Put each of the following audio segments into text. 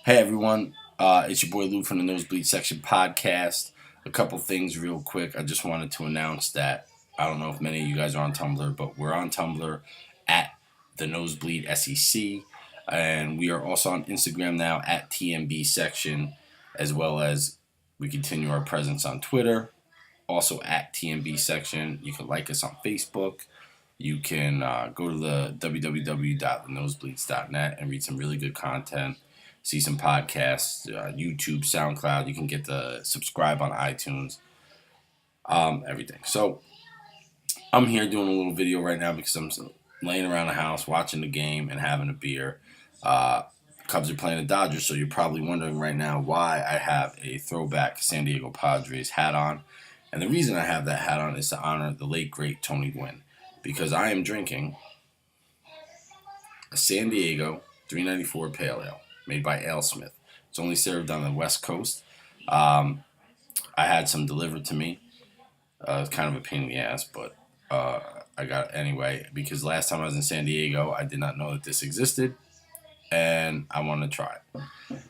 Hey everyone, it's your boy Lou from the Nosebleed Section podcast. A couple things real quick. I just wanted to announce that I don't know if many of you guys are on Tumblr, but we're on Tumblr at the Nosebleed SEC, and we are also on Instagram now at TMB Section, as well as we continue our presence on Twitter, also at TMB Section. You can like us on Facebook. You can go to the www.thenosebleeds.net and read some really good content, see some podcasts, YouTube, SoundCloud. You can get the subscribe on iTunes, everything. So I'm here doing a little video right now because I'm laying around the house watching the game and having a beer. Cubs are playing the Dodgers, so you're probably wondering right now why I have a throwback San Diego Padres hat on. And the reason I have that hat on is to honor the late, great Tony Gwynn, because I am drinking a San Diego 394 Pale Ale made by AleSmith. It's only served on the West Coast. I had some delivered to me. It's kind of a pain in the ass, but I got it anyway because last time I was in San Diego, I did not know that this existed, and I want to try it.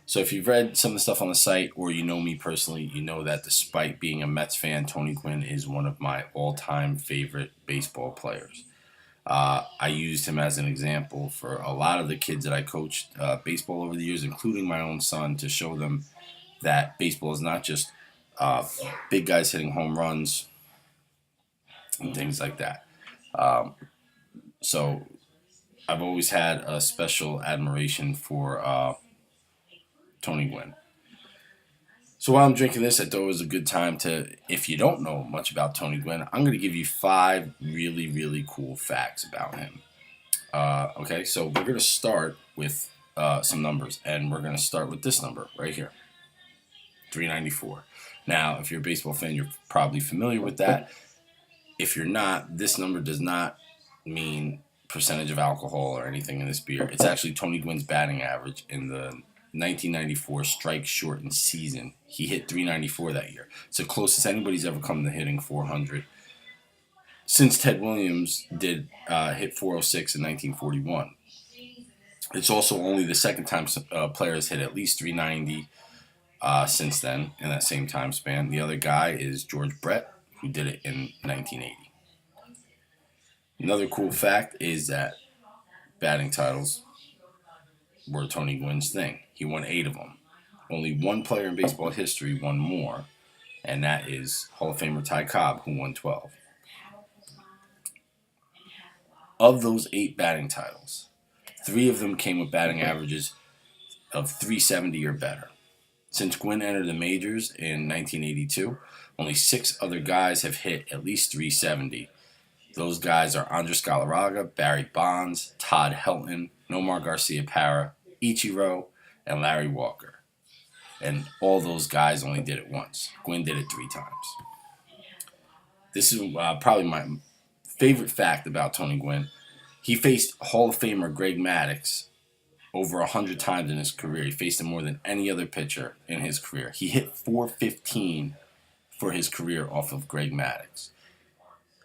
So if you've read some of the stuff on the site or you know me personally, you know that despite being a Mets fan, Tony Gwynn is one of my all-time favorite baseball players. I used him as an example for a lot of the kids that I coached baseball over the years, including my own son, to show them that baseball is not just big guys hitting home runs and things like that. So I've always had a special admiration for Tony Gwynn. So while I'm drinking this, I thought it was a good time to, if you don't know much about Tony Gwynn, I'm going to give you 5 really, really cool facts about him. Okay, so we're going to start with some numbers, and we're going to start with this number right here, 394. Now, if you're a baseball fan, you're probably familiar with that. If you're not, this number does not mean percentage of alcohol or anything in this beer. It's actually Tony Gwynn's batting average in the 1994 strike shortened season. He hit 394 that year. It's the closest anybody's ever come to hitting 400 since Ted Williams did hit 406 in 1941. It's also only the second time players hit at least 390 since then in that same time span. The other guy is George Brett, who did it in 1980. Another cool fact is that batting titles were Tony Gwynn's thing. He won 8 of them. Only one player in baseball history won more, and that is Hall of Famer Ty Cobb, who won 12. Of those 8 batting titles, 3 of them came with batting averages of 370 or better. Since Gwynn entered the majors in 1982, only 6 other guys have hit at least 370. Those guys are Andres Galarraga, Barry Bonds, Todd Helton, Nomar Garcia-Parra, Ichiro, and Larry Walker. And all those guys only did it once. Gwynn did it 3 times. This is probably my favorite fact about Tony Gwynn. He faced Hall of Famer Greg Maddux over 100 times in his career. He faced him more than any other pitcher in his career. He hit 415 for his career off of Greg Maddux.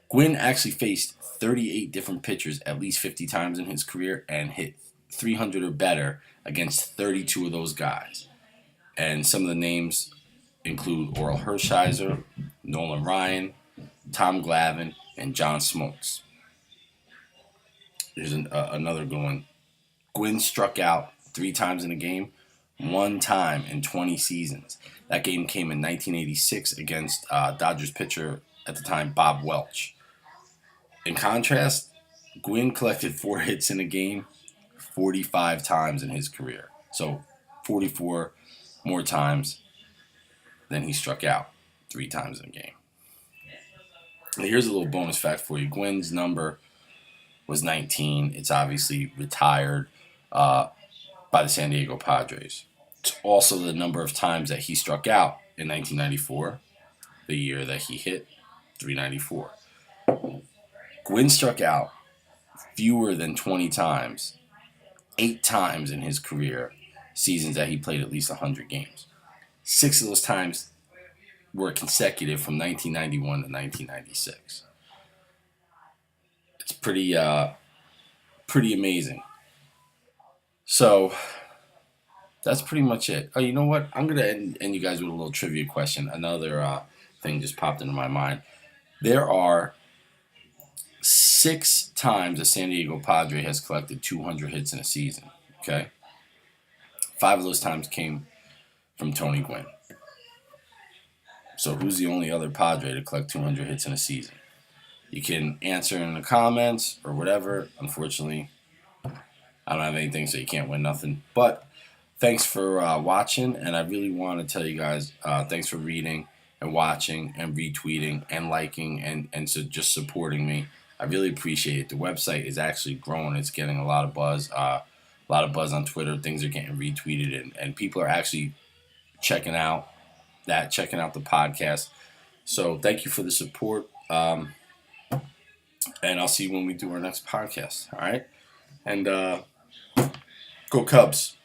Gwynn actually faced 38 different pitchers at least 50 times in his career and hit 300 or better against 32 of those guys. And some of the names include Oral Hershiser, Nolan Ryan, Tom Glavine, and John Smoltz. There's another good one. Gwynn struck out 3 times in a game, 1 time in 20 seasons. That game came in 1986 against Dodgers pitcher at the time, Bob Welch. In contrast, Gwynn collected 4 hits in a game 45 times in his career. So 44 more times than he struck out 3 times in a game. And here's a little bonus fact for you. Gwynn's number was 19. It's obviously retired by the San Diego Padres. It's also the number of times that he struck out in 1994, the year that he hit 394. Gwynn struck out fewer than 20 times, 8 times in his career, seasons that he played at least 100 games. 6 of those times were consecutive from 1991 to 1996. It's pretty amazing. So that's pretty much it. Oh, you know what? I'm gonna end you guys with a little trivia question. Another thing just popped into my mind. There are 6 times a San Diego Padre has collected 200 hits in a season. Okay, 5 of those times came from Tony Gwynn. So who's the only other Padre to collect 200 hits in a season? You can answer in the comments or whatever. Unfortunately, I don't have anything, so you can't win nothing. But thanks for watching, and I really want to tell you guys thanks for reading and watching and retweeting and liking and so just supporting me. I really appreciate it. The website is actually growing. It's getting a lot of buzz. A lot of buzz on Twitter. Things are getting retweeted, and people are actually checking out the podcast. So thank you for the support. And I'll see you when we do our next podcast. All right. And go Cubs.